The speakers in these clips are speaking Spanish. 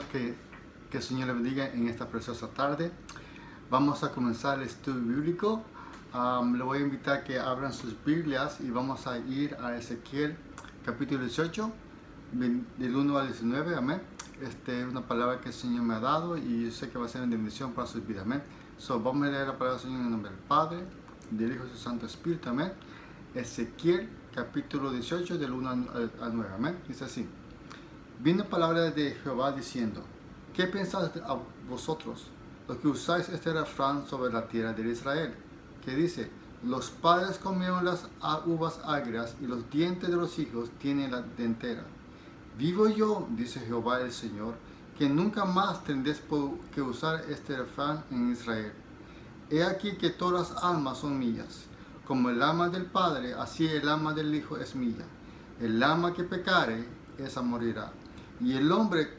hermanos, que el Señor les bendiga en esta preciosa tarde. Vamos a comenzar el estudio bíblico. Le voy a invitar a que abran sus Biblias y vamos a ir a Ezequiel capítulo 18, del 1 al 19, amén. Es una palabra que el Señor me ha dado y yo sé que va a ser una bendición para sus vidas, amén. Vamos a leer la palabra del Señor en el nombre del Padre, del Hijo y del Santo Espíritu, amén. Ezequiel capítulo 18, del 1 al 9, amén. Dice así: vino palabra de Jehová diciendo: ¿qué pensáis a vosotros, los que usáis este refrán sobre la tierra de Israel? Que dice: los padres comieron las uvas agrias y los dientes de los hijos tienen la dentera. Vivo yo, dice Jehová el Señor, que nunca más tendréis que usar este refrán en Israel. He aquí que todas las almas son mías. Como el alma del Padre, así el alma del Hijo es mía. El alma que pecare, esa morirá. Y el hombre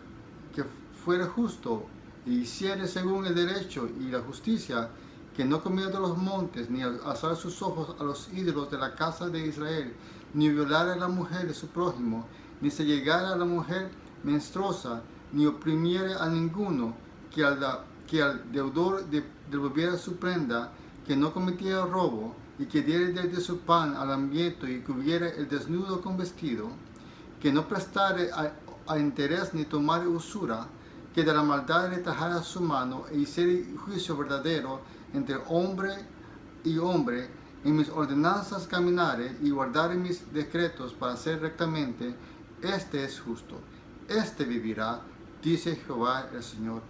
que fuere justo y hiciere según el derecho y la justicia, que no comiera de los montes, ni alzar sus ojos a los ídolos de la casa de Israel, ni violara a la mujer de su prójimo, ni se llegara a la mujer menstruosa, ni oprimiere a ninguno, que al deudor devolviera su prenda, que no cometiera robo, y que diere de su pan al hambriento, y cubriera el desnudo con vestido, que no prestare a interés ni tomare usura, que de la maldad retajara su mano, e hiciere juicio verdadero entre hombre y hombre, en mis ordenanzas caminare, y guardare mis decretos para hacer rectamente, este es justo, este vivirá, dice Jehová el Señor.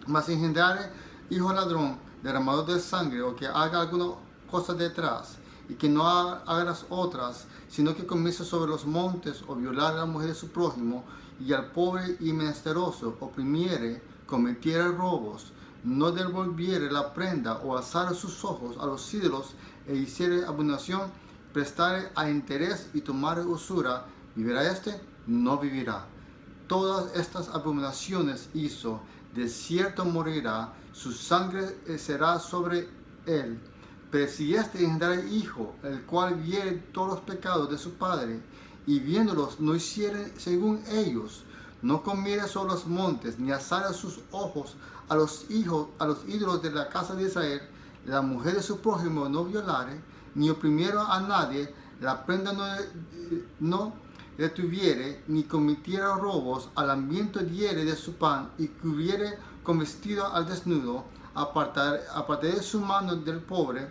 Mas engendrare hijo ladrón, derramador de sangre, o que haga alguna cosa detrás, y que no haga las otras, sino que comience sobre los montes, o violar a la mujer de su prójimo, y al pobre y menesteroso oprimiere, cometiere robos, no devolviere la prenda, o alzare sus ojos a los ídolos, e hiciere abominación, prestare a interés y tomare usura, ¿vivirá este? No vivirá. Todas estas abominaciones hizo, de cierto morirá, su sangre será sobre él. Pero si este engendrare hijo, el cual viere todos los pecados de su padre, y viéndolos no hiciere según ellos, no comiere sobre los montes, ni alzare sus ojos a los ídolos de la casa de Israel, la mujer de su prójimo no violare, ni oprimiera a nadie, la prenda no retuviere, ni cometiera robos, al hambriento diere de su pan, y cubriere con vestido al desnudo, apartaré de su mano del pobre,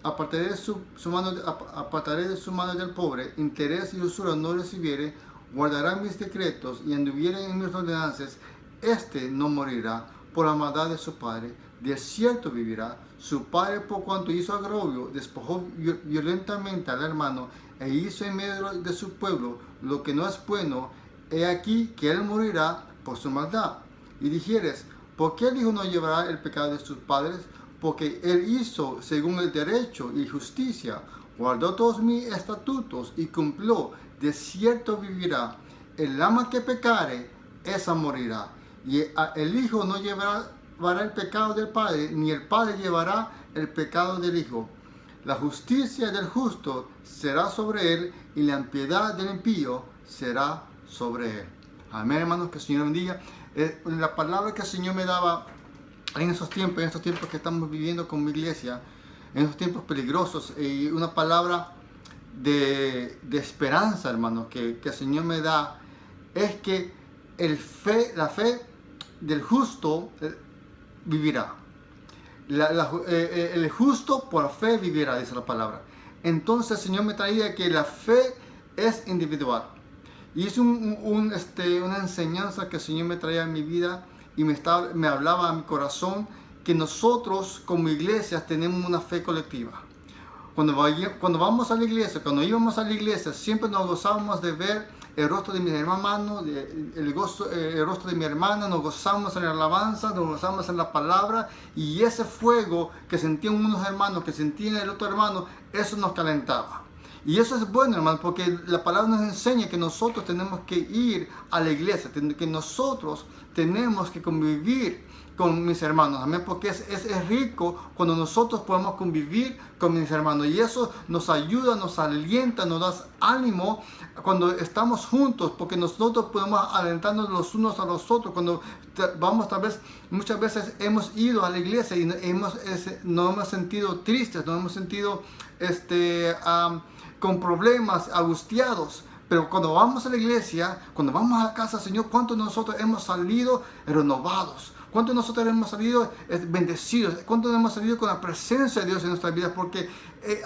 apartaré de su mano del pobre, interés y usura no recibiere, guardará mis decretos y anduviere en mis ordenanzas, este no morirá por la maldad de su padre, de cierto vivirá. Su padre, por cuanto hizo agravio, despojó violentamente al hermano, e hizo en medio de su pueblo lo que no es bueno, he aquí que él morirá por su maldad. Y dijeres: ¿por qué el hijo no llevará el pecado de sus padres? Porque él hizo según el derecho y justicia, guardó todos mis estatutos y cumplió, de cierto vivirá. El alma que pecare, esa morirá. Y el hijo no llevará el pecado del padre, ni el padre llevará el pecado del hijo. La justicia del justo será sobre él, y la impiedad del impío será sobre él. Amén, hermanos, que el Señor bendiga. La palabra que el Señor me daba en estos tiempos que estamos viviendo como iglesia, en estos tiempos peligrosos, y una palabra de esperanza, hermanos, que el Señor me da, es que la fe del justo vivirá. El justo por fe vivirá, dice la palabra. Entonces el Señor me traía que la fe es individual. Y es una enseñanza que el Señor me traía en mi vida, y me hablaba a mi corazón, que nosotros como iglesias tenemos una fe colectiva. Cuando íbamos a la iglesia, siempre nos gozábamos de ver el rostro de mis hermanos, el rostro de mi hermana, nos gozamos en la alabanza, nos gozamos en la palabra, y ese fuego que sentían unos hermanos, que sentían el otro hermano, eso nos calentaba. Y eso es bueno, hermano, porque la palabra nos enseña que nosotros tenemos que ir a la iglesia, que nosotros tenemos que convivir con mis hermanos, amén, porque es rico cuando nosotros podemos convivir con mis hermanos, y eso nos ayuda, nos alienta, nos da ánimo cuando estamos juntos, porque nosotros podemos alentarnos los unos a los otros. Cuando vamos, tal vez, muchas veces hemos ido a la iglesia y nos hemos sentido tristes, nos hemos sentido con problemas, angustiados. Pero cuando vamos a la iglesia, cuando vamos a casa, Señor, ¿cuántos de nosotros hemos salido renovados? ¿Cuántos de nosotros hemos salido bendecidos? ¿Cuántos hemos salido con la presencia de Dios en nuestras vidas? Porque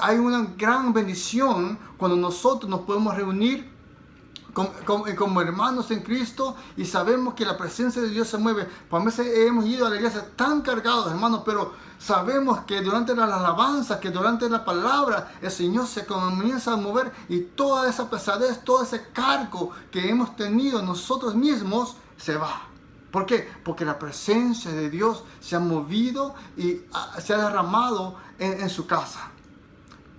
hay una gran bendición cuando nosotros nos podemos reunir como hermanos en Cristo y sabemos que la presencia de Dios se mueve. Por veces hemos ido a la iglesia tan cargados, hermanos, pero sabemos que durante la alabanza, que durante la palabra, el Señor se comienza a mover y toda esa pesadez, todo ese cargo que hemos tenido nosotros mismos se va. ¿Por qué? Porque la presencia de Dios se ha movido y se ha derramado en su casa.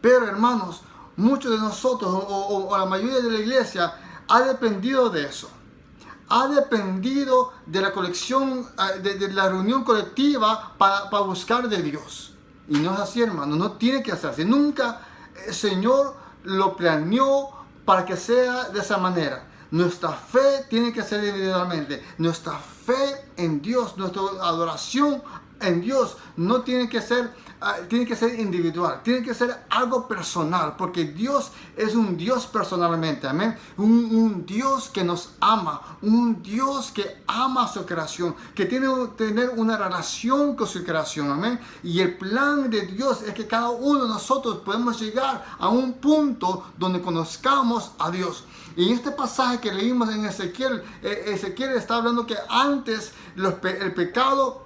Pero, hermanos, muchos de nosotros o la mayoría de la iglesia ha dependido de eso. Ha dependido de la colección, de la reunión colectiva para buscar de Dios. Y no es así, hermano, no tiene que hacerse. Nunca el Señor lo planeó para que sea de esa manera. Nuestra fe tiene que ser individualmente. Nuestra fe en Dios, nuestra adoración en Dios no tiene que ser individual, tiene que ser algo personal, porque Dios es un Dios personalmente, amén. Un Dios que nos ama, un Dios que ama a su creación, que tiene que tener una relación con su creación, amén. Y el plan de Dios es que cada uno de nosotros podemos llegar a un punto donde conozcamos a Dios. Y en este pasaje que leímos en Ezequiel, Ezequiel está hablando que antes el pecado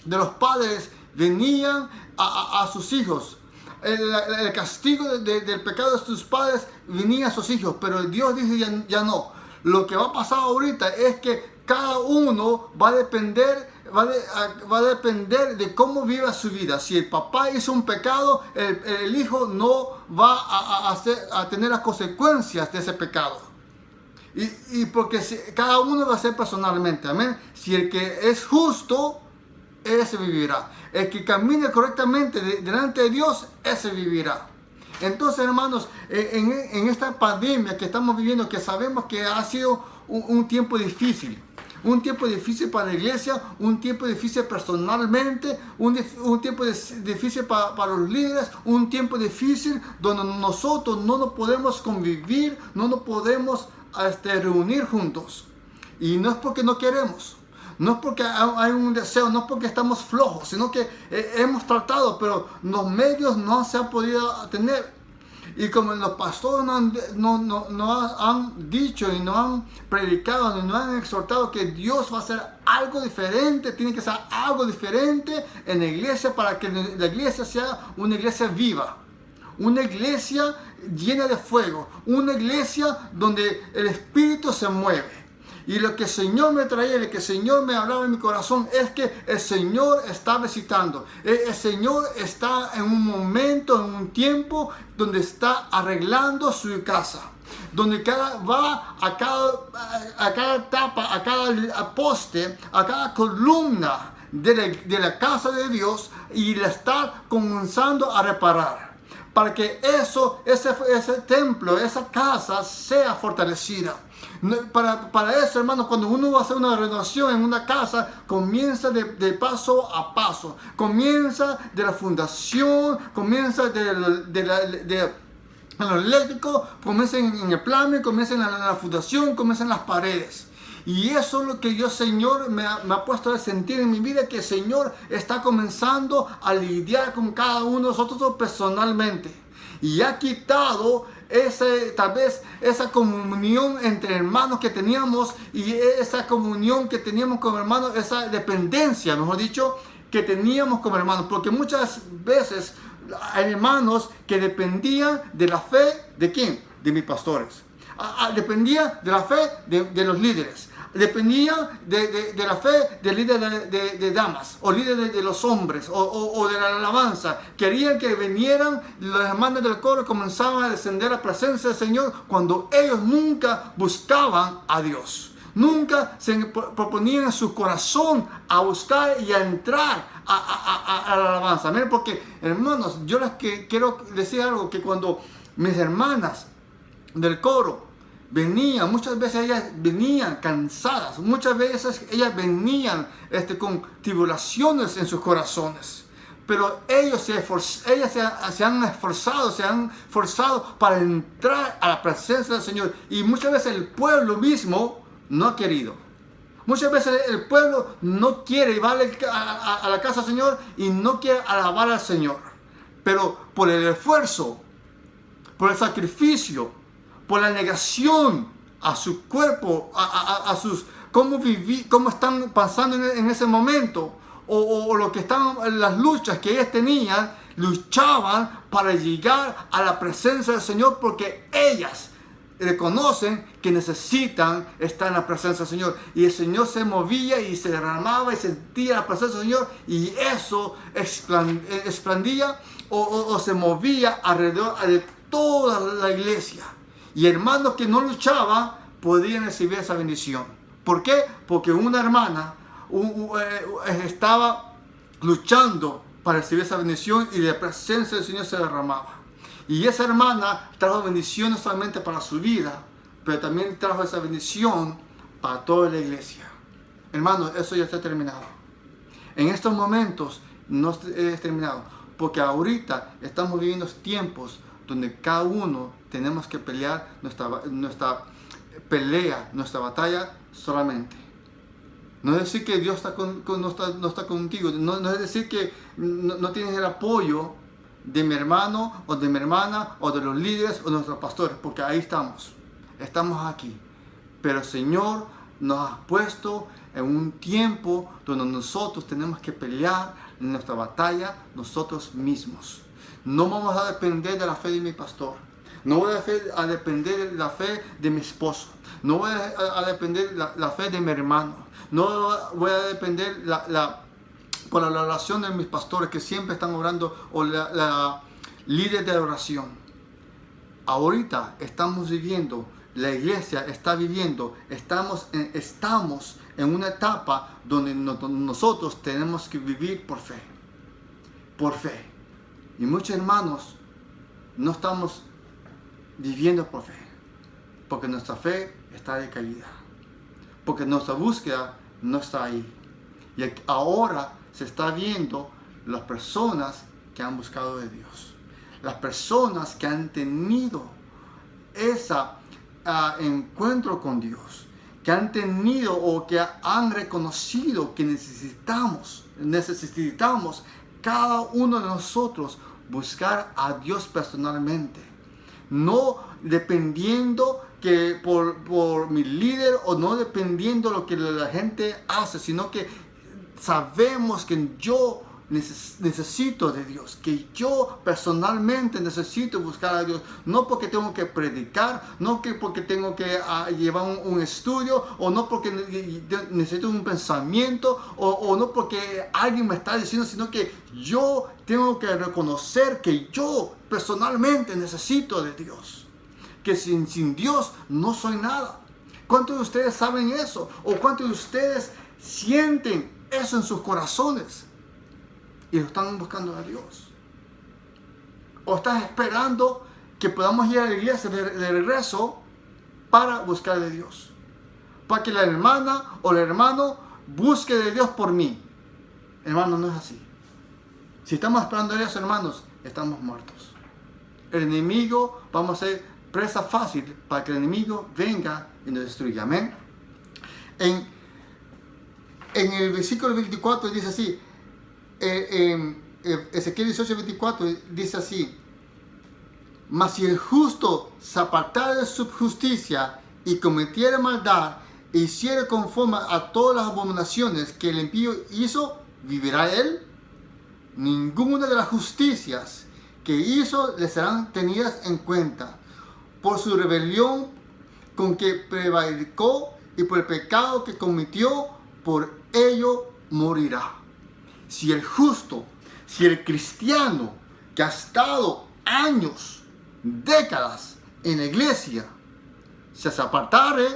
de los padres venían a sus hijos. El castigo del pecado de sus padres venía a sus hijos, pero Dios dice ya no. Lo que va a pasar ahorita es que cada uno va a depender de cómo viva su vida. Si el papá hizo un pecado, el hijo no va a tener las consecuencias de ese pecado. Y porque cada uno va a ser personalmente, amén. Si el que es justo, ese vivirá. El que camine correctamente delante de Dios, ese vivirá. Entonces, hermanos, en esta pandemia que estamos viviendo, que sabemos que ha sido un tiempo difícil. Un tiempo difícil para la iglesia, un tiempo difícil personalmente, un tiempo difícil para los líderes, un tiempo difícil donde nosotros no nos podemos convivir, no nos podemos reunir juntos. Y no es porque no queremos, no es porque hay un deseo, no es porque estamos flojos, sino que hemos tratado, pero los medios no se han podido tener. Y como los pastores no han dicho y no han predicado, no han exhortado que Dios va a hacer algo diferente, tiene que ser algo diferente en la iglesia para que la iglesia sea una iglesia viva. Una iglesia llena de fuego, una iglesia donde el Espíritu se mueve. Y lo que el Señor me traía, lo que el Señor me hablaba en mi corazón es que el Señor está visitando. El Señor está en un momento, en un tiempo donde está arreglando su casa. Donde va a cada etapa, a cada poste, a cada columna de la casa de Dios y la está comenzando a reparar. Para que ese templo, esa casa sea fortalecida. Para eso, hermanos, cuando uno va a hacer una renovación en una casa, comienza de paso a paso. Comienza de la fundación, comienza de lo eléctrico, comienza en el plano, comienza en la fundación, comienza en las paredes. Y eso es lo que yo, Señor, me ha puesto a sentir en mi vida, que el Señor está comenzando a lidiar con cada uno de nosotros personalmente. Y ha quitado tal vez esa comunión entre hermanos que teníamos, y esa comunión que teníamos como hermanos, esa dependencia, mejor dicho, que teníamos como hermanos. Porque muchas veces hay hermanos que dependían de la fe, ¿de quién? De mis pastores. Dependía de la fe de los líderes. Dependía de la fe del líder de damas, o líder de los hombres, o de la alabanza. Querían que vinieran los hermanos del coro y comenzaban a descender a la presencia del Señor, cuando ellos nunca buscaban a Dios. Nunca se proponían en su corazón a buscar y a entrar a la alabanza. Miren, porque hermanos, yo les quiero decir algo, que cuando mis hermanas del coro venían, muchas veces ellas venían cansadas, muchas veces ellas venían con tribulaciones en sus corazones. Pero ellas se han esforzado para entrar a la presencia del Señor. Y muchas veces el pueblo mismo no ha querido. Muchas veces el pueblo no quiere ir a la casa del Señor y no quiere alabar al Señor. Pero por el esfuerzo, por el sacrificio, por la negación a su cuerpo, a sus cómo están pasando en ese momento, o lo que están, las luchas que ellas tenían, luchaban para llegar a la presencia del Señor, porque ellas reconocen que necesitan estar en la presencia del Señor. Y el Señor se movía y se derramaba y sentía la presencia del Señor, y eso expandía o se movía alrededor de toda la iglesia. Y hermanos que no luchaban podían recibir esa bendición. ¿Por qué? Porque una hermana estaba luchando para recibir esa bendición y la presencia del Señor se derramaba. Y esa hermana trajo bendición no solamente para su vida, pero también trajo esa bendición para toda la iglesia. Hermanos, eso ya está terminado. En estos momentos no es terminado, porque ahorita estamos viviendo tiempos donde cada uno tenemos que pelear nuestra pelea, nuestra batalla solamente. No es decir que Dios no está contigo, no es decir que no tienes el apoyo de mi hermano o de mi hermana o de los líderes o de nuestros pastores, porque ahí estamos aquí. Pero el Señor nos ha puesto en un tiempo donde nosotros tenemos que pelear nuestra batalla nosotros mismos. No vamos a depender de la fe de mi pastor. No voy a depender de la fe de mi esposo. No voy a depender de la fe de mi hermano. No voy a depender por la oración de mis pastores que siempre están orando, o la líder de oración. Ahorita estamos viviendo, la iglesia está viviendo, estamos en una etapa donde nosotros tenemos que vivir por fe. Por fe. Y muchos hermanos no estamos viviendo por fe, porque nuestra fe está decaída, porque nuestra búsqueda no está ahí. Y ahora se está viendo las personas que han buscado de Dios, las personas que han tenido ese encuentro con Dios, que han tenido o que han reconocido que necesitamos cada uno de nosotros buscar a Dios personalmente, no dependiendo que por mi líder, o no dependiendo lo que la gente hace, sino que sabemos que yo necesito de Dios, que yo personalmente necesito buscar a Dios, no porque tengo que predicar, no porque tengo que llevar un estudio, o no porque necesito un pensamiento, o no porque alguien me está diciendo, sino que yo tengo que reconocer que yo personalmente necesito de Dios, que sin Dios no soy nada. ¿Cuántos de ustedes saben eso? ¿O cuántos de ustedes sienten eso en sus corazones y lo están buscando a Dios? ¿O estás esperando que podamos ir a la iglesia de regreso para buscar de Dios? Para que la hermana o el hermano busque de Dios por mí. Hermano, no es así. Si estamos esperando a Dios, hermanos, estamos muertos. El enemigo, vamos a ser presa fácil para que el enemigo venga y nos destruya. Amén. En el versículo 24 dice así, Ezequiel 18:24 dice así: mas si el justo se apartara de su justicia y cometiera maldad e hiciera conforme a todas las abominaciones que el impío hizo, ¿vivirá él? Ninguna de las justicias que hizo le serán tenidas en cuenta. Por su rebelión con que prevaricó y por el pecado que cometió, por ello morirá. Si el justo, si el cristiano que ha estado años, décadas en la iglesia, se apartare,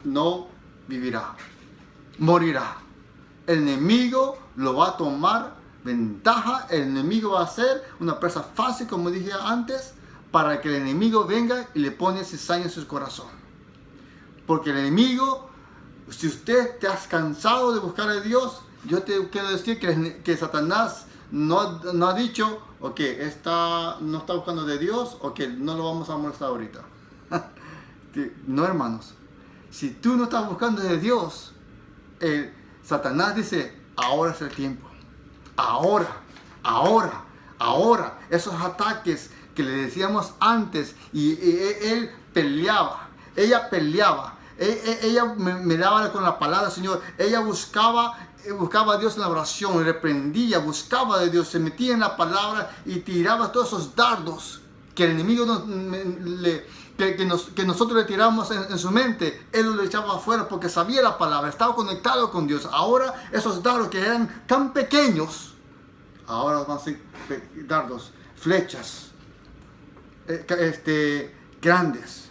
no vivirá, morirá. El enemigo lo va a tomar ventaja, el enemigo va a ser una presa fácil, como dije antes, para que el enemigo venga y le pone cizaña en su corazón. Porque el enemigo, si usted te has cansado de buscar a Dios, yo te quiero decir que Satanás no ha dicho, ok, no está buscando de Dios, ok, no lo vamos a molestar ahorita. No, hermanos. Si tú no estás buscando de Dios, Satanás dice, ahora es el tiempo. Ahora. Esos ataques que le decíamos antes, y él peleaba, ella peleaba. Ella me daba con la palabra, Señor. Ella buscaba a Dios en la oración, reprendía, buscaba de Dios, se metía en la palabra y tiraba todos esos dardos que el enemigo que nosotros le tiramos en su mente. Él lo echaba afuera porque sabía la palabra, estaba conectado con Dios. Ahora esos dardos que eran tan pequeños, ahora van a ser dardos, flechas grandes,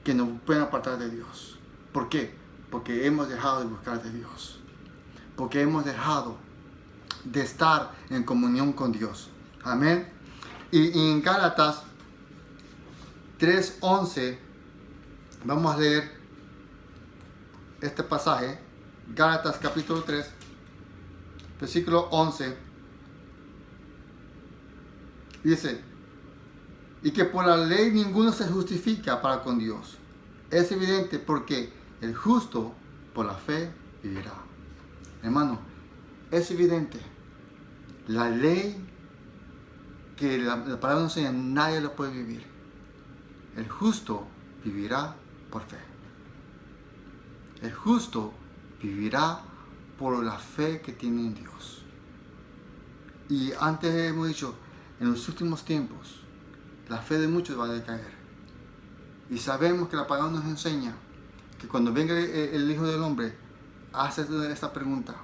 que nos pueden apartar de Dios. ¿Por qué? Porque hemos dejado de buscar de Dios. Porque hemos dejado de estar en comunión con Dios. Amén. Y en Gálatas 3:11 vamos a leer este pasaje. Gálatas capítulo 3, versículo 11. Dice: y que por la ley ninguno se justifica para con Dios. Es evidente, porque el justo por la fe vivirá. Hermano, es evidente. La ley que la palabra nos enseña, nadie la puede vivir. El justo vivirá por fe. El justo vivirá por la fe que tiene en Dios. Y antes hemos dicho, en los últimos tiempos, la fe de muchos va a decaer. Y sabemos que la palabra nos enseña que cuando venga el Hijo del Hombre, hace esta pregunta: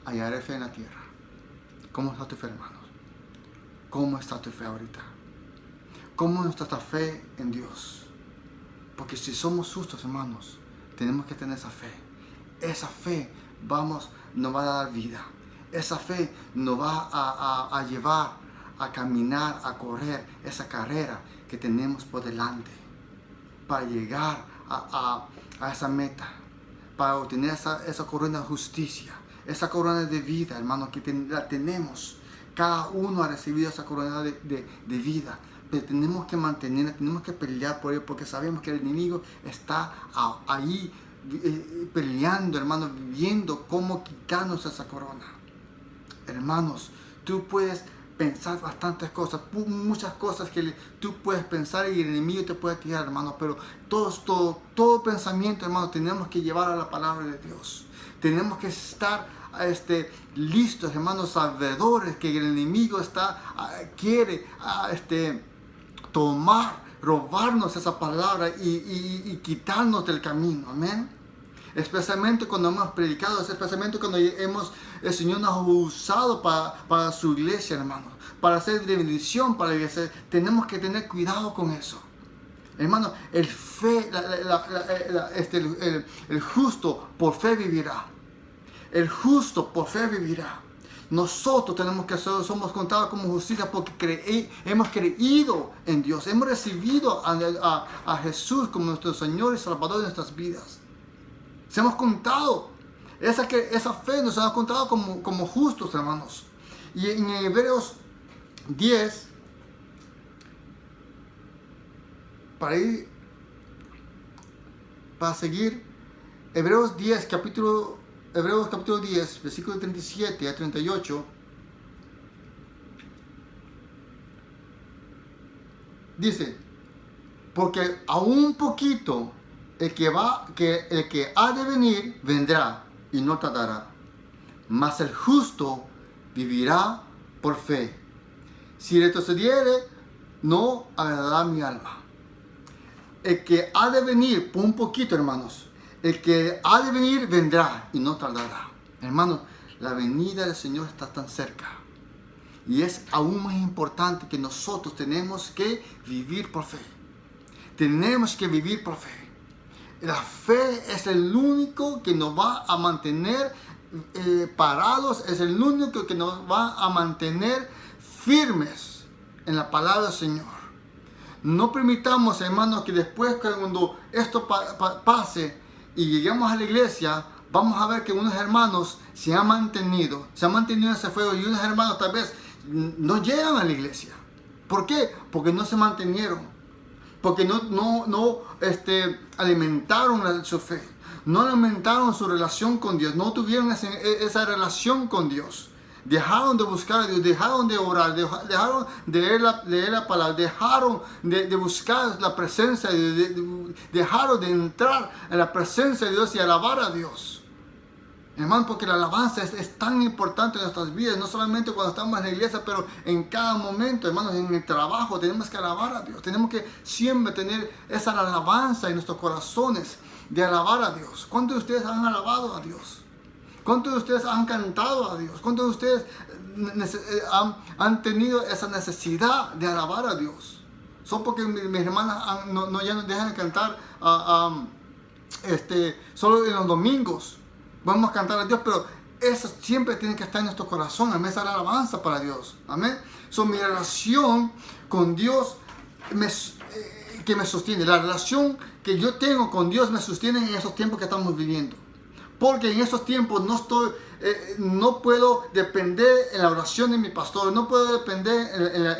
¿hallaré fe en la tierra? ¿Cómo está tu fe, hermanos? ¿Cómo está tu fe ahorita? ¿Cómo está esta fe en Dios? Porque si somos justos, hermanos, tenemos que tener esa fe. Esa fe nos va a dar vida. Esa fe nos va a llevar a caminar, a correr esa carrera que tenemos por delante, para llegar a esa meta, para obtener esa corona de justicia, esa corona de vida, hermano, que la tenemos. Cada uno ha recibido esa corona de vida, pero tenemos que mantenerla, tenemos que pelear por ello, porque sabemos que el enemigo está ahí peleando, hermano, viendo cómo quitarnos esa corona. Hermanos, tú puedes pensar bastantes cosas, muchas cosas que tú puedes pensar y el enemigo te puede tirar, hermano, pero todo pensamiento, hermano, tenemos que llevar a la palabra de Dios. Tenemos que estar listos, hermanos, sabedores que el enemigo quiere robarnos esa palabra y quitarnos del camino. Amén. Especialmente cuando hemos predicado, especialmente cuando el Señor nos ha usado para su iglesia, hermanos, para hacer de bendición para la iglesia. Tenemos que tener cuidado con eso. Hermano, el justo por fe vivirá. El justo por fe vivirá. Nosotros tenemos que somos contados como justicia porque hemos creído en Dios. Hemos recibido a Jesús como nuestro Señor y Salvador de nuestras vidas. Se hemos contado, esa fe nos ha contado como justos, hermanos. Y en Hebreos 10, para seguir, Hebreos capítulo 10, versículo 37 a 38, dice: porque aún un poquito el que ha de venir vendrá y no tardará, mas el justo vivirá por fe. Si retrocediere, no agradará mi alma. El que ha de venir, por un poquito, hermanos, el que ha de venir vendrá y no tardará. Hermanos, la venida del Señor está tan cerca. Y es aún más importante que nosotros tenemos que vivir por fe. Tenemos que vivir por fe. La fe es el único que nos va a mantener parados, es el único que nos va a mantener firmes en la palabra del Señor. No permitamos, hermanos, que después cuando esto pase y lleguemos a la iglesia, vamos a ver que unos hermanos se han mantenido en ese fuego y unos hermanos tal vez no llegan a la iglesia. ¿Por qué? Porque no se mantenieron. Porque no alimentaron su fe, no alimentaron su relación con Dios, no tuvieron esa relación con Dios. Dejaron de buscar a Dios, dejaron de orar, dejaron de leer la palabra, dejaron de buscar la presencia de Dios, dejaron de entrar en la presencia de Dios y alabar a Dios. Hermano, porque la alabanza es tan importante en nuestras vidas, no solamente cuando estamos en la iglesia, pero en cada momento, hermanos, en el trabajo tenemos que alabar a Dios. Tenemos que siempre tener esa alabanza en nuestros corazones de alabar a Dios. ¿Cuántos de ustedes han alabado a Dios? ¿Cuántos de ustedes han cantado a Dios? ¿Cuántos de ustedes han tenido esa necesidad de alabar a Dios? Son porque mis hermanas ya no dejan de cantar solo en los domingos. Vamos a cantar a Dios, pero eso siempre tiene que estar en nuestro corazón. Amén, esa es la alabanza para Dios. Amén. Mi relación con Dios que me sostiene. La relación que yo tengo con Dios me sostiene en esos tiempos que estamos viviendo. Porque en esos tiempos no puedo depender en la oración de mi pastor, no puedo depender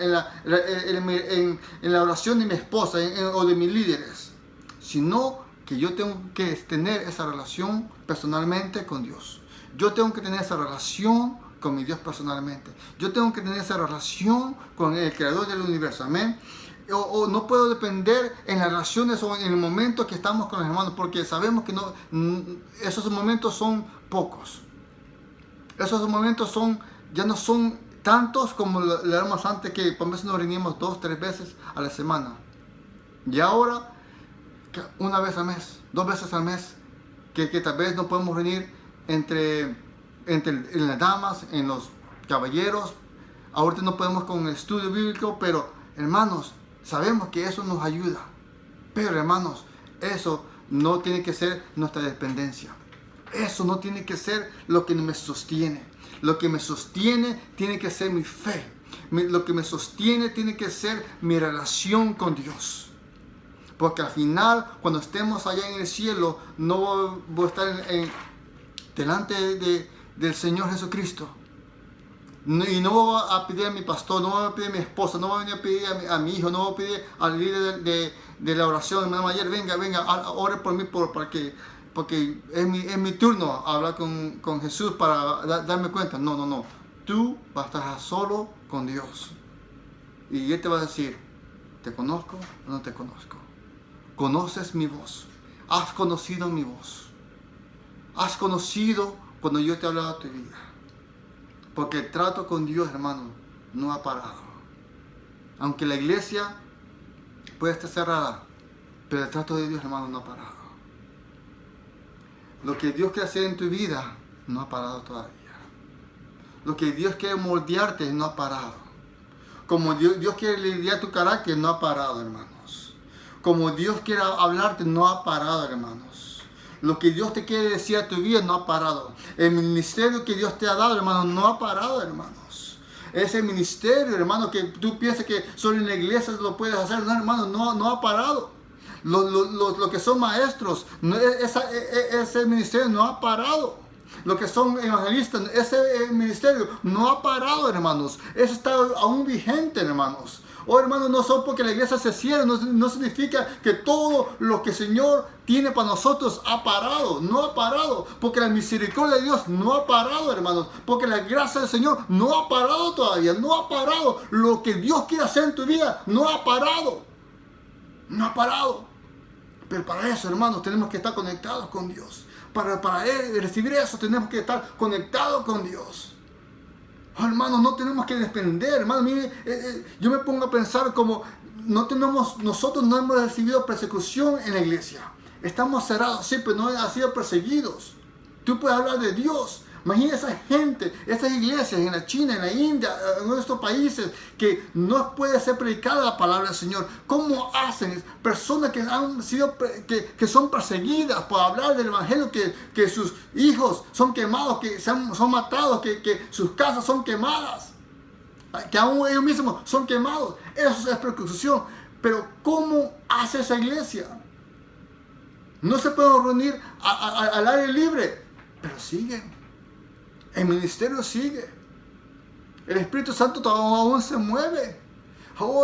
en la oración de mi esposa o de mis líderes, sino que yo tengo que tener esa relación personalmente con Dios. Yo tengo que tener esa relación con mi Dios personalmente. Yo tengo que tener esa relación con el Creador del universo. Amén. O no puedo depender en las relaciones o en el momento que estamos con los hermanos, porque sabemos que esos momentos son pocos. Esos momentos ya no son tantos como lo éramos antes, que por veces nos reuníamos 2-3 veces a la semana. Y ahora, una vez al mes, 2 veces al mes, que tal vez no podemos reunir en las damas, en los caballeros. Ahorita no podemos con el estudio bíblico, pero hermanos, sabemos que eso nos ayuda. Pero hermanos, eso no tiene que ser nuestra dependencia. Eso no tiene que ser lo que me sostiene. Lo que me sostiene tiene que ser mi fe. Lo que me sostiene tiene que ser mi relación con Dios. Porque al final, cuando estemos allá en el cielo, no voy a estar delante del Señor Jesucristo. Y no voy a pedir a mi pastor, no voy a pedir a mi esposa, no voy a pedir a mi hijo, no voy a pedir al líder de la oración, hermano Mayer, venga, ore por mí, porque es mi turno a hablar con Jesús para darme cuenta. No. Tú vas a estar solo con Dios. Y Él te va a decir, ¿te conozco o no te conozco? ¿Conoces mi voz? ¿Has conocido mi voz? ¿Has conocido cuando yo te he hablado de tu vida? Porque el trato con Dios, hermano, no ha parado. Aunque la iglesia puede estar cerrada, pero el trato de Dios, hermano, no ha parado. Lo que Dios quiere hacer en tu vida no ha parado todavía. Lo que Dios quiere moldearte no ha parado. Como Dios quiere lidiar tu carácter no ha parado, hermanos. Como Dios quiere hablarte no ha parado, hermanos. Lo que Dios te quiere decir a tu vida no ha parado. El ministerio que Dios te ha dado, hermanos, no ha parado, hermanos. Ese ministerio, hermano, que tú piensas que solo en la iglesia lo puedes hacer, no, hermano, no ha parado. Los que son maestros, ese ministerio no ha parado. Los que son evangelistas, ese ministerio no ha parado, hermanos. Eso está aún vigente, hermanos. Hermanos, no son porque la iglesia se cierre, no significa que todo lo que el Señor tiene para nosotros ha parado. No ha parado, porque la misericordia de Dios no ha parado, hermanos. Porque la gracia del Señor no ha parado todavía. No ha parado. Lo que Dios quiere hacer en tu vida no ha parado. No ha parado. Pero para eso, hermanos, tenemos que estar conectados con Dios. Para recibir eso tenemos que estar conectados con Dios. Hermanos, no tenemos que depender. Hermanos, mire, yo me pongo a pensar como nosotros no hemos recibido persecución en la iglesia. Estamos cerrados, sí, pero no han sido perseguidos. Tú puedes hablar de Dios, Imagina esa gente, esas iglesias en la China, en la India, en estos países que no puede ser predicada la palabra del Señor. ¿Cómo hacen? Personas que han sido, que son perseguidas por hablar del evangelio, que sus hijos son quemados, que son matados, que sus casas son quemadas, que aún ellos mismos son quemados. Eso es persecución. Pero ¿cómo hace esa iglesia? No se pueden reunir al aire libre, pero siguen. El ministerio sigue. El Espíritu Santo aún se mueve.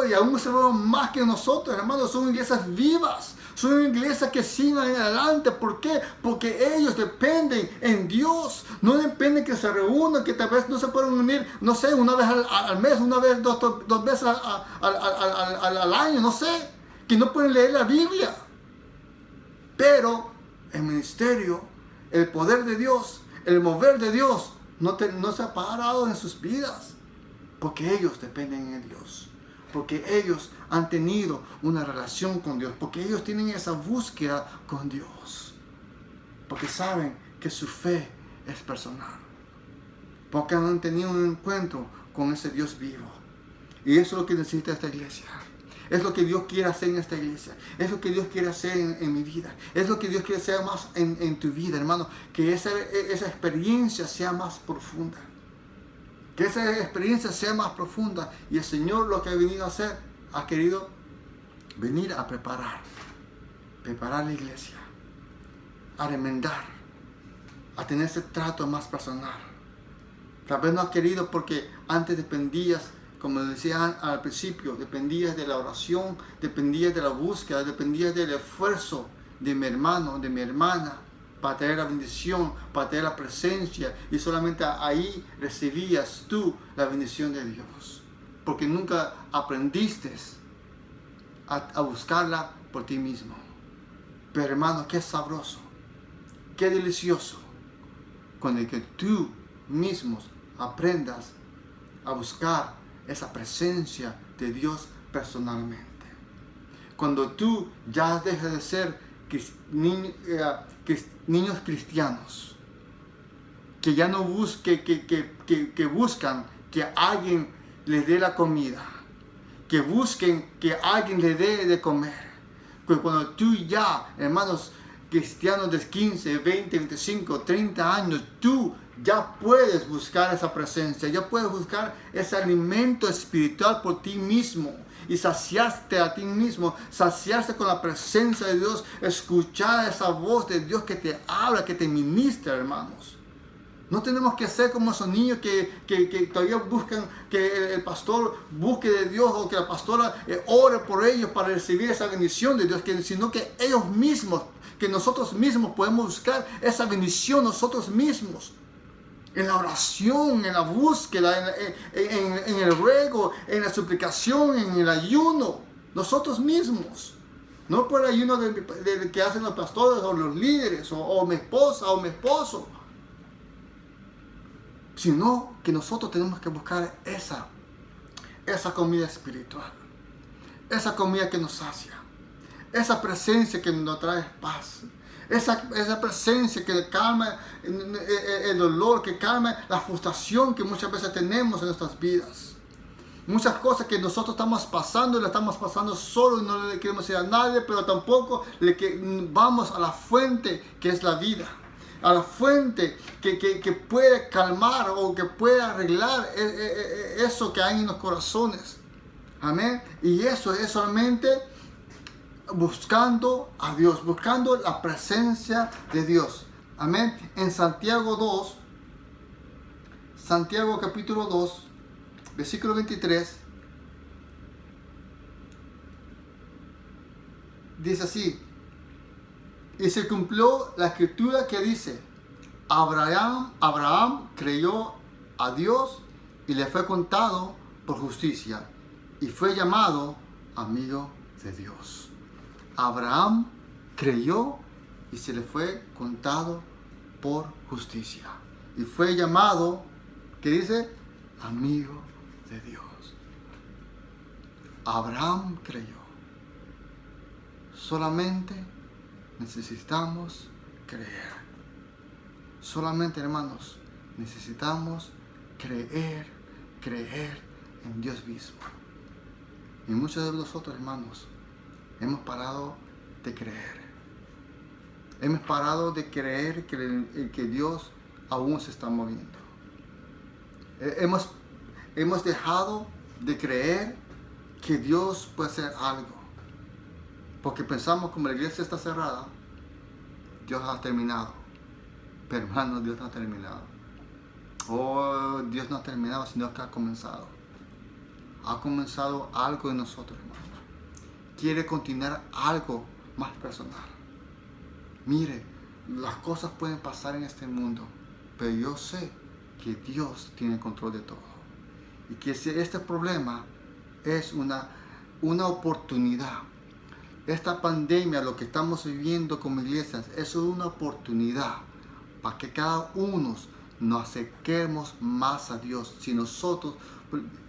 Y aún se mueve más que nosotros, hermanos. Son iglesias vivas. Son iglesias que siguen adelante. ¿Por qué? Porque ellos dependen en Dios. No dependen que se reúnan, que tal vez no se puedan unir, no sé, una vez al mes, una vez, dos veces al año, no sé. Que no pueden leer la Biblia. Pero el ministerio, el poder de Dios, el mover de Dios, no se ha parado en sus vidas, porque ellos dependen de Dios, porque ellos han tenido una relación con Dios, porque ellos tienen esa búsqueda con Dios, porque saben que su fe es personal, porque han tenido un encuentro con ese Dios vivo. Y eso es lo que necesita esta iglesia. Es lo que Dios quiere hacer en esta iglesia. Es lo que Dios quiere hacer en mi vida. Es lo que Dios quiere hacer más en tu vida, hermano. Que esa experiencia sea más profunda. Que esa experiencia sea más profunda. Y el Señor lo que ha venido a hacer, ha querido venir a preparar la iglesia. A remendar. A tener ese trato más personal. Tal vez no has querido porque antes dependías, como decía al principio, dependías de la oración, dependías de la búsqueda, dependías del esfuerzo de mi hermano, de mi hermana, para tener la bendición, para tener la presencia, y solamente ahí recibías tú la bendición de Dios, porque nunca aprendiste a buscarla por ti mismo. Pero hermano, qué sabroso, qué delicioso, cuando que tú mismos aprendas a buscar esa presencia de Dios personalmente. Cuando tú ya dejas de ser niños cristianos, que ya no buscan que alguien les dé la comida, que busquen que alguien les dé de comer. Pues cuando tú ya, hermanos cristianos de 15, 20, 25, 30 años, tú ya puedes buscar esa presencia, ya puedes buscar ese alimento espiritual por ti mismo y saciarte a ti mismo, saciarse con la presencia de Dios, escuchar esa voz de Dios que te habla, que te ministra, hermanos. No tenemos que ser como esos niños que todavía buscan que el pastor busque de Dios o que la pastora ore por ellos para recibir esa bendición de Dios, sino que ellos mismos, que nosotros mismos podemos buscar esa bendición nosotros mismos. En la oración, en la búsqueda, en el ruego, en la suplicación, en el ayuno, nosotros mismos. No por el ayuno que hacen los pastores o los líderes, o mi esposa o mi esposo, sino que nosotros tenemos que buscar esa comida espiritual, esa comida que nos sacia, esa presencia que nos trae paz. Esa presencia que calma el dolor, que calma la frustración que muchas veces tenemos en nuestras vidas. Muchas cosas que nosotros estamos pasando y las estamos pasando solo y no le queremos decir a nadie, pero tampoco vamos a la fuente que es la vida. A la fuente que puede calmar o que puede arreglar eso que hay en los corazones. Amén. Y eso es solamente buscando a Dios, buscando la presencia de Dios. Amén. En Santiago capítulo 2, versículo 23, dice así: y se cumplió la escritura que dice: Abraham creyó a Dios y le fue contado por justicia, y fue llamado amigo de Dios. Abraham creyó y se le fue contado por justicia. Y fue llamado, ¿qué dice? Amigo de Dios. Abraham creyó. Solamente necesitamos creer. Solamente, hermanos, necesitamos creer en Dios mismo. Y muchos de nosotros, hermanos, hemos parado de creer. Hemos parado de creer que Dios aún se está moviendo. Hemos dejado de creer que Dios puede hacer algo. Porque pensamos, como la iglesia está cerrada, Dios ha terminado. Pero hermanos, Dios no ha terminado. Oh, Dios no ha terminado, sino que ha comenzado. Ha comenzado algo en nosotros, hermanos. Quiere continuar algo más personal. Mire, las cosas pueden pasar en este mundo, pero yo sé que Dios tiene control de todo. Y que si este problema es una oportunidad. Esta pandemia, lo que estamos viviendo como iglesias, es una oportunidad para que cada uno nos acerquemos más a Dios. Si nosotros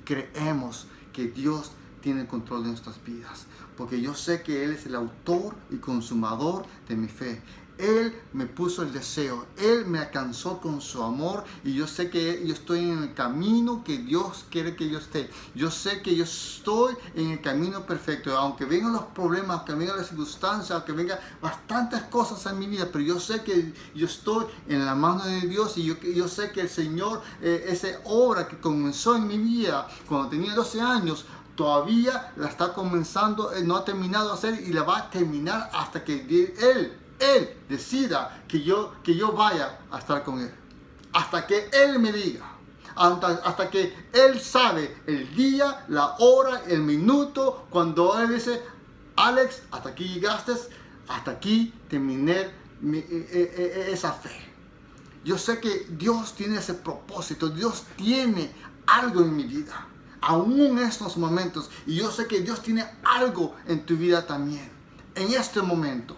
creemos que Dios tiene el control de nuestras vidas. Porque yo sé que Él es el autor y consumador de mi fe. Él me puso el deseo, Él me alcanzó con su amor y yo sé que yo estoy en el camino que Dios quiere que yo esté. Yo sé que yo estoy en el camino perfecto, aunque vengan los problemas, aunque vengan las circunstancias, aunque vengan bastantes cosas en mi vida, pero yo sé que yo estoy en la mano de Dios y yo sé que el Señor, esa obra que comenzó en mi vida cuando tenía 12 años, todavía la está comenzando, no ha terminado de hacer y la va a terminar hasta que Él decida que yo vaya a estar con Él. Hasta que Él me diga. Hasta que Él sabe el día, la hora, el minuto. Cuando Él dice, Alex, hasta aquí llegaste. Hasta aquí terminé esa fe. Yo sé que Dios tiene ese propósito. Dios tiene algo en mi vida. Aún en estos momentos. Y yo sé que Dios tiene algo en tu vida también. En este momento.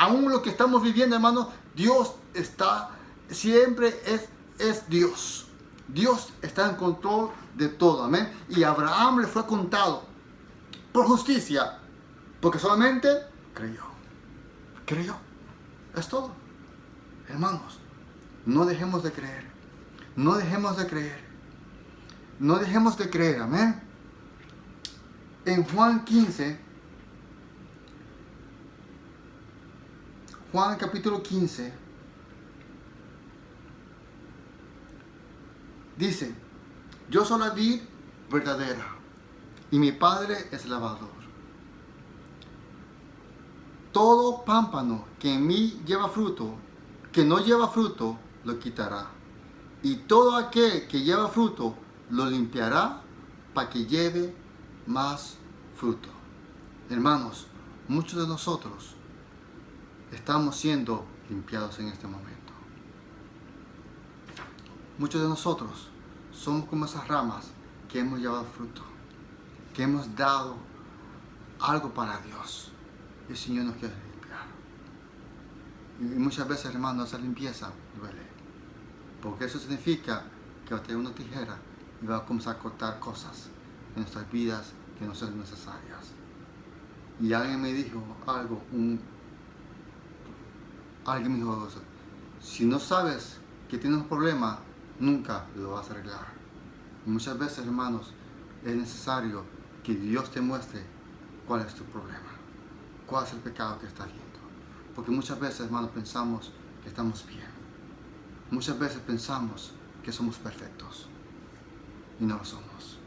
Aún lo que estamos viviendo, hermano, Dios está, siempre es Dios. Dios está en control de todo, amén. Y a Abraham le fue contado por justicia, porque solamente creyó. Es todo. Hermanos, no dejemos de creer. No dejemos de creer. No dejemos de creer, amén. En Juan 15, Juan capítulo 15 dice, yo soy la vid verdadera y mi Padre es el labrador. Todo pámpano que en mí lleva fruto, que no lleva fruto, lo quitará. Y todo aquel que lleva fruto, lo limpiará para que lleve más fruto. Hermanos, muchos de nosotros estamos siendo limpiados en este momento. Muchos de nosotros somos como esas ramas que hemos llevado fruto, que hemos dado algo para Dios. Y el Señor nos quiere limpiar. Y muchas veces, hermanos, esa limpieza duele. Porque eso significa que va a tener una tijera y va a comenzar a cortar cosas en nuestras vidas que no son necesarias. Y alguien me dijo algo, alguien me dijo, si no sabes que tienes un problema, nunca lo vas a arreglar. Y muchas veces, hermanos, es necesario que Dios te muestre cuál es tu problema, cuál es el pecado que estás viendo. Porque muchas veces, hermanos, pensamos que estamos bien. Muchas veces pensamos que somos perfectos y no lo somos.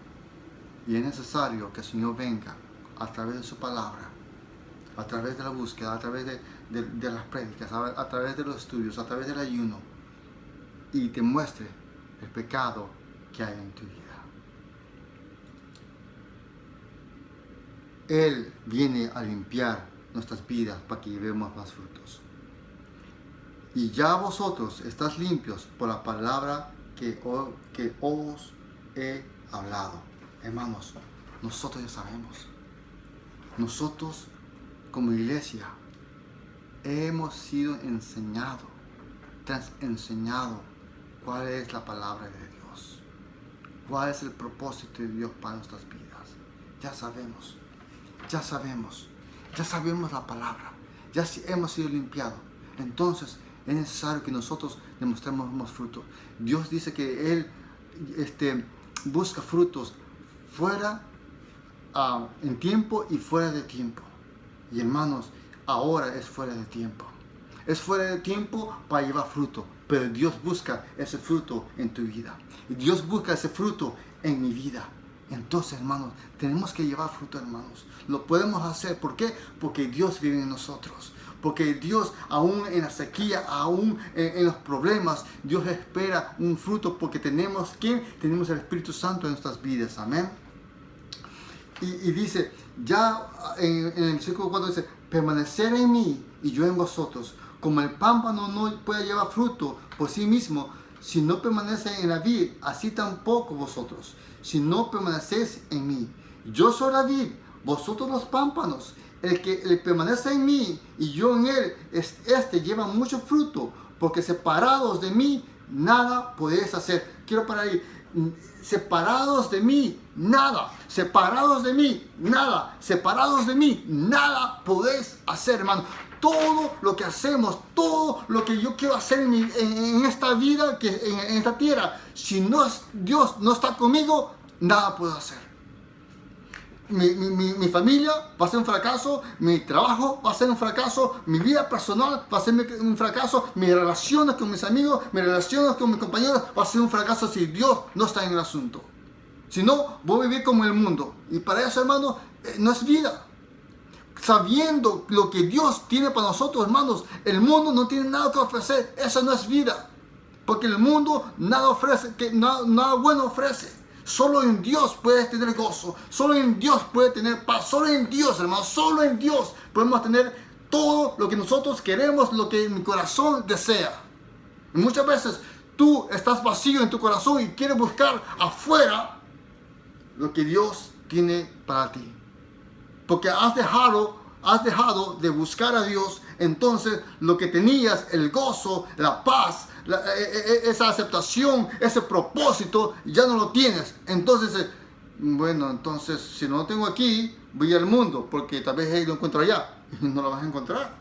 Y es necesario que el Señor venga a través de su palabra, a través de la búsqueda, a través de las prédicas, a través de los estudios, a través del ayuno, y te muestre el pecado que hay en tu vida. Él viene a limpiar nuestras vidas para que llevemos más frutos. Y ya vosotros estáis limpios por la palabra que os he hablado. Hermanos, nosotros ya sabemos. Nosotros como iglesia hemos sido enseñados cuál es la palabra de Dios, cuál es el propósito de Dios para nuestras vidas. Ya sabemos la palabra, ya hemos sido limpiados. Entonces Es necesario que nosotros demostremos más fruto. Dios dice que Él busca frutos fuera, en tiempo y fuera de tiempo. Y hermanos, ahora es fuera de tiempo. Es fuera de tiempo para llevar fruto. Pero Dios busca ese fruto en tu vida. Y Dios busca ese fruto en mi vida. Entonces, hermanos, tenemos que llevar fruto, hermanos. Lo podemos hacer. ¿Por qué? Porque Dios vive en nosotros. Porque Dios, aún en la sequía, aún en los problemas, Dios espera un fruto. Porque tenemos el Espíritu Santo en nuestras vidas. Amén. Y dice, ya en el versículo 4 dice, permanecer en mí y yo en vosotros. Como el pámpano no puede llevar fruto por sí mismo, si no permanece en la vid, así tampoco vosotros, si no permanecéis en mí. Yo soy la vid, vosotros los pámpanos. El que permanece en mí y yo en él, lleva mucho fruto, porque separados de mí, nada podéis hacer. Quiero parar ahí. Separados de mí, nada. Separados de mí, nada. Separados de mí, nada podéis hacer, hermano. Todo lo que hacemos, todo lo que yo quiero hacer en esta vida, en esta tierra, si Dios no está conmigo, nada puedo hacer. Mi familia va a ser un fracaso, mi trabajo va a ser un fracaso, mi vida personal va a ser un fracaso, mis relaciones con mis amigos, mis relaciones con mis compañeros va a ser un fracaso si Dios no está en el asunto. Si no, voy a vivir como el mundo. Y para eso, hermano, no es vida. Sabiendo lo que Dios tiene para nosotros, hermanos, el mundo no tiene nada que ofrecer. Eso no es vida. Porque el mundo nada ofrece, nada bueno ofrece. Solo en Dios puedes tener gozo. Solo en Dios puedes tener paz. Solo en Dios, hermano. Solo en Dios podemos tener todo lo que nosotros queremos, lo que mi corazón desea. Y muchas veces tú estás vacío en tu corazón y quieres buscar afuera lo que Dios tiene para ti. Porque has dejado de buscar a Dios. Entonces lo que tenías, el gozo, la paz, esa aceptación, ese propósito, ya no lo tienes. Entonces, entonces si no lo tengo aquí, voy al mundo, porque tal vez lo encuentro allá. Y no lo vas a encontrar.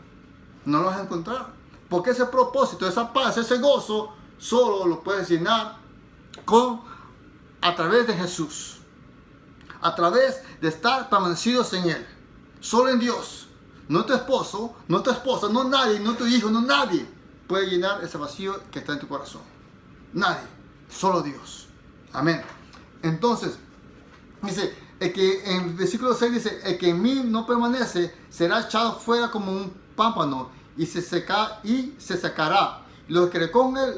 No lo vas a encontrar. Porque ese propósito, esa paz, ese gozo, solo lo puedes llenar a través de Jesús. A través de estar permanecidos en Él. Solo en Dios. No tu esposo, no tu esposa, no nadie, no tu hijo, no nadie puede llenar ese vacío que está en tu corazón. Nadie. Solo Dios. Amén. Entonces, dice, el que en el versículo 6 dice, el que en mí no permanece será echado fuera como un pámpano y se secará. Los que con él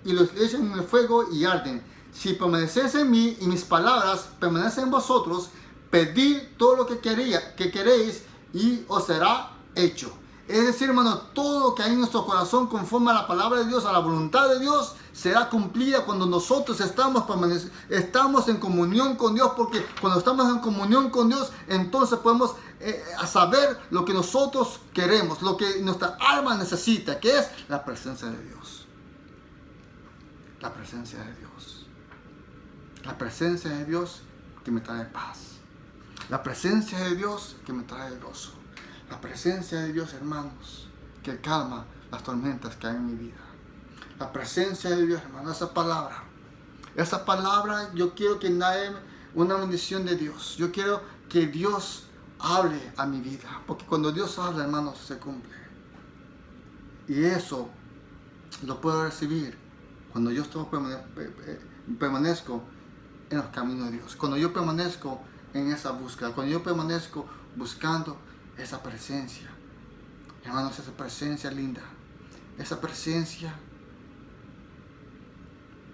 y los echan en el fuego y arden. Si permanecéis en mí y mis palabras permanecen en vosotros, pedid todo lo que queréis y os será hecho. Es decir, hermano, todo lo que hay en nuestro corazón conforme a la palabra de Dios, a la voluntad de Dios, será cumplida cuando nosotros estamos en comunión con Dios. Porque cuando estamos en comunión con Dios, entonces podemos saber lo que nosotros queremos, lo que nuestra alma necesita, que es la presencia de Dios. La presencia de Dios. La presencia de Dios que me trae paz. La presencia de Dios que me trae gozo. La presencia de Dios, hermanos, que calma las tormentas que hay en mi vida. La presencia de Dios, hermanos, esa palabra yo quiero que nadie, una bendición de Dios. Yo quiero que Dios hable a mi vida. Porque cuando Dios habla, hermanos, se cumple. Y eso lo puedo recibir cuando yo permanezco en los caminos de Dios. Cuando yo permanezco en esa búsqueda, cuando yo permanezco buscando esa presencia, hermanos, esa presencia linda, esa presencia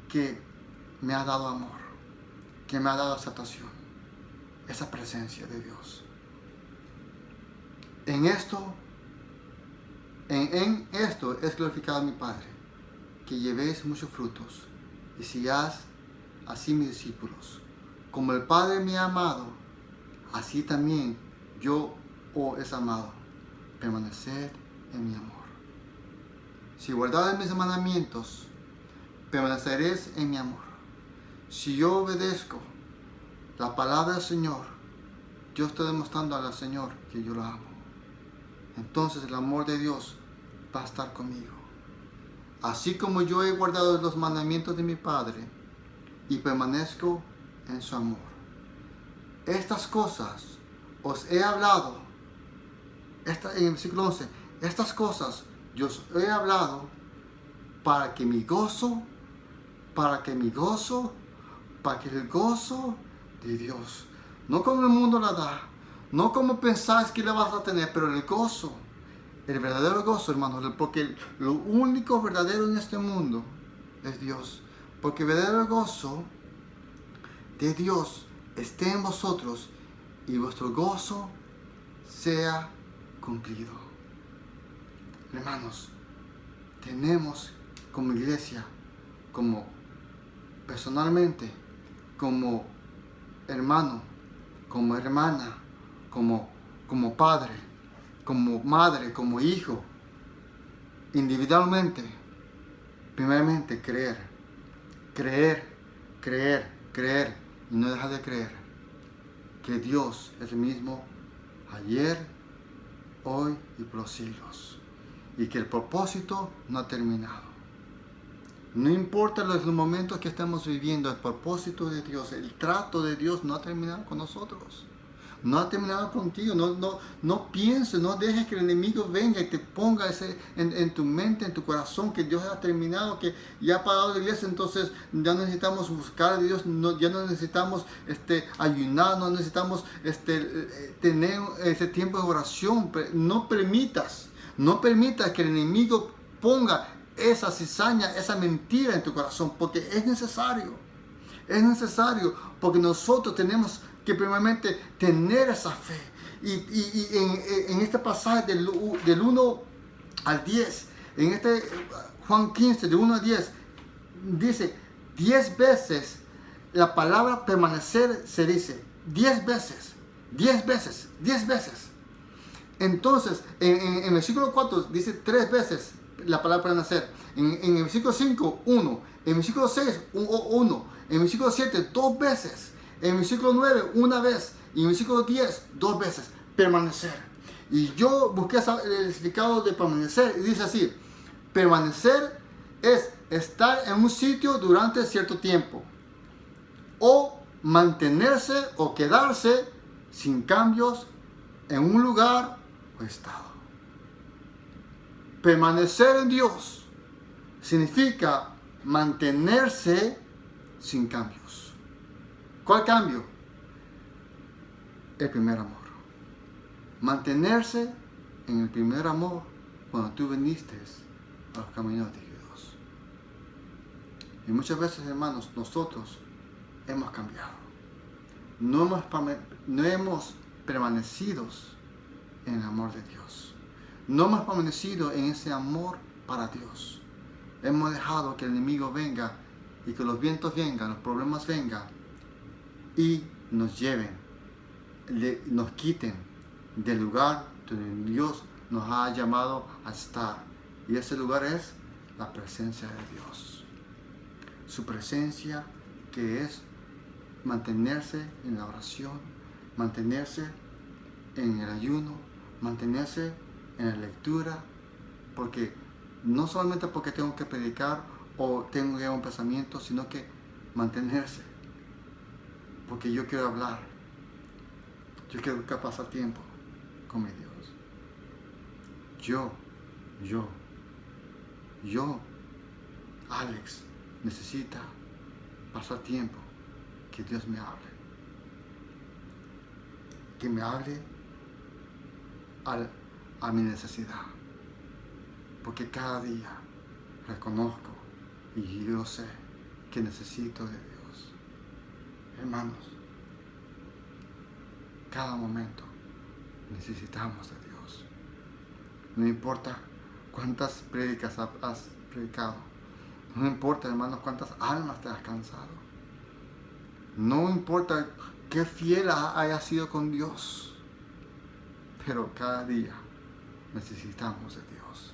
que me ha dado amor, que me ha dado aceptación, esa presencia de Dios. En esto es glorificado mi Padre, que llevéis muchos frutos y seáis así mis discípulos. Como el Padre me ha amado, así también yo os he amado. Permaneced en mi amor. Si guardaréis mis mandamientos, permaneceréis en mi amor. Si yo obedezco la palabra del Señor, yo estoy demostrando al Señor que yo lo amo. Entonces el amor de Dios va a estar conmigo. así como yo he guardado los mandamientos de mi Padre y permanezco en su amor. Estas cosas os he hablado, en el versículo 11, estas cosas yo os he hablado para que el gozo de Dios, no como el mundo la da, no como pensáis que la vas a tener, pero el gozo, el verdadero gozo, hermanos, porque lo único verdadero en este mundo es Dios, porque el verdadero gozo de Dios esté en vosotros y vuestro gozo sea cumplido. Hermanos, tenemos como iglesia, como personalmente, como hermano, como hermana, como padre, como madre, como hijo, individualmente, primeramente creer, y no dejar de creer que Dios es el mismo ayer, hoy y por los siglos, y que el propósito no ha terminado. No importa los momentos que estamos viviendo, el propósito de Dios, el trato de Dios no ha terminado con nosotros. No ha terminado contigo. No pienses, no dejes que el enemigo venga y te ponga en tu mente, en tu corazón, que Dios ha terminado, que ya ha pagado la iglesia, entonces ya no necesitamos buscar a Dios, ya no necesitamos ayunar, no necesitamos tener ese tiempo de oración. No permitas que el enemigo ponga esa cizaña, esa mentira en tu corazón, porque es necesario, porque nosotros tenemos que primeramente tener esa fe. Y en este pasaje del 1 al 10, en Juan 15, de 1 al 10, dice 10 veces la palabra permanecer se dice, 10 veces. Entonces, en el versículo 4 dice 3 veces la palabra permanecer. En el versículo 5, 1. En el versículo 6, 1. En el versículo 7, 2 veces. En el versículo 9, 1 vez. Y en el versículo 10, 2 veces. Permanecer. Y yo busqué el significado de permanecer y dice así: permanecer es estar en un sitio durante cierto tiempo, o mantenerse o quedarse sin cambios en un lugar o estado. Permanecer en Dios significa mantenerse sin cambios. ¿Cuál cambio? El primer amor. Mantenerse en el primer amor cuando tú viniste a los caminos de Dios. Y muchas veces, hermanos, nosotros hemos cambiado. No hemos permanecido en el amor de Dios. No hemos permanecido en ese amor para Dios. Hemos dejado que el enemigo venga y que los vientos vengan, los problemas vengan y nos lleven, nos quiten del lugar donde Dios nos ha llamado a estar. Y ese lugar es la presencia de Dios. Su presencia, que es mantenerse en la oración, mantenerse en el ayuno, mantenerse en la lectura, porque no solamente porque tengo que predicar o tengo que dar un pensamiento, sino que mantenerse, porque yo quiero hablar, yo quiero pasar tiempo con mi Dios. Yo, Alex, necesita pasar tiempo que Dios me hable, que me hable a mi necesidad, porque cada día reconozco y yo sé que necesito de Dios. Hermanos, cada momento necesitamos de Dios. No importa cuántas prédicas has predicado, no importa, hermanos, cuántas almas te has cansado, no importa qué fiel hayas sido con Dios, pero cada día necesitamos de Dios.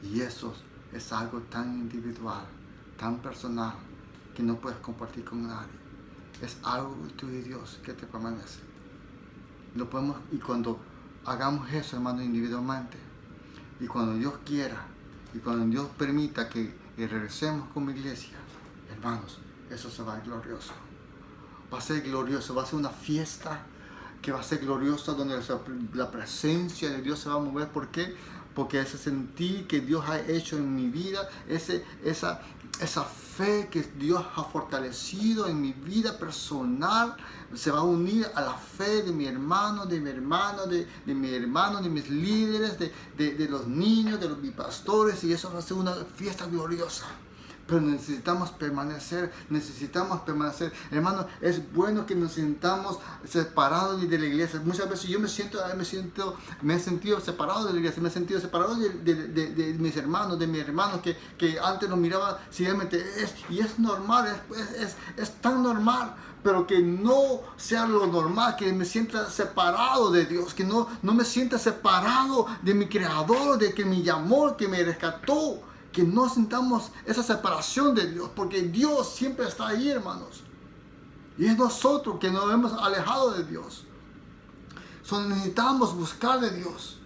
Y eso es algo tan individual, tan personal, que no puedes compartir con nadie. Es algo de tú y Dios que te permanece. Lo podemos, y cuando hagamos eso, hermano, individualmente, y cuando Dios quiera, Y cuando Dios permita que regresemos como iglesia, hermanos, eso se va a ir glorioso. Va a ser glorioso, va a ser una fiesta que va a ser gloriosa, donde la presencia de Dios se va a mover. ¿Por qué? Porque ese sentir que Dios ha hecho en mi vida, esa fe que Dios ha fortalecido en mi vida personal, se va a unir a la fe de mi hermano, de mis líderes, de los niños, de mis pastores, y eso va a ser una fiesta gloriosa. Pero necesitamos permanecer. Hermano, es bueno que nos sintamos separados de la iglesia. Muchas veces yo me he sentido separado de la iglesia, me he sentido separado de mis hermanos, que antes los miraba ciegamente. Y es normal, es tan normal. Pero que no sea lo normal, que me sienta separado de Dios, que no me sienta separado de mi Creador, de que me llamó, que me rescató. Que no sintamos esa separación de Dios, porque Dios siempre está ahí, hermanos. Y es nosotros que nos hemos alejado de Dios. Necesitamos buscar de Dios.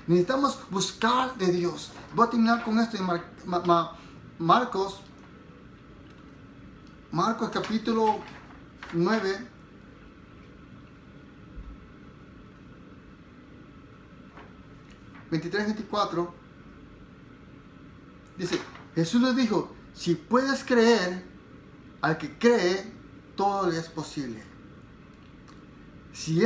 Necesitamos buscar de Dios. Voy a terminar con esto en Marcos capítulo 9. (23-24) dice, Jesús les dijo, si puedes creer, al que cree, todo le es posible. Si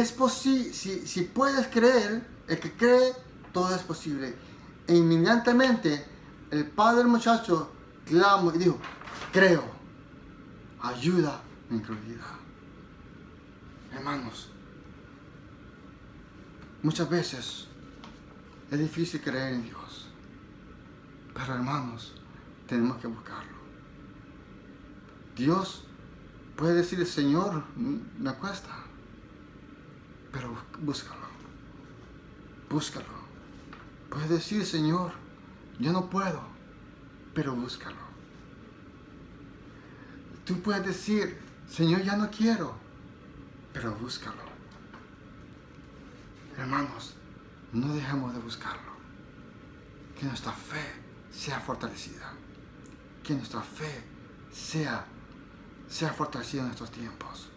puedes creer, el que cree, todo es posible. E inmediatamente el padre del muchacho clamó y dijo, creo, ayuda mi incredulidad. Hermanos, muchas veces es difícil creer en Dios. Pero hermanos, tenemos que buscarlo. Dios puede decir, Señor, me cuesta. Pero búscalo. Puede decir, Señor, yo no puedo. Pero búscalo. Tú puedes decir, Señor, ya no quiero. Pero búscalo. Hermanos, no dejemos de buscarlo. Que nuestra fe sea fortalecida. Que nuestra fe sea fortalecida en estos tiempos.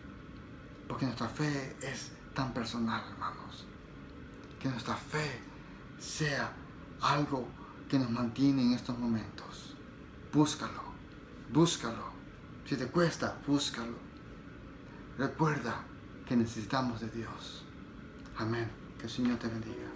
Porque nuestra fe es tan personal, hermanos. Que nuestra fe sea algo que nos mantiene en estos momentos. Búscalo. Si te cuesta, búscalo. Recuerda que necesitamos de Dios. Amén. Que el Señor te bendiga.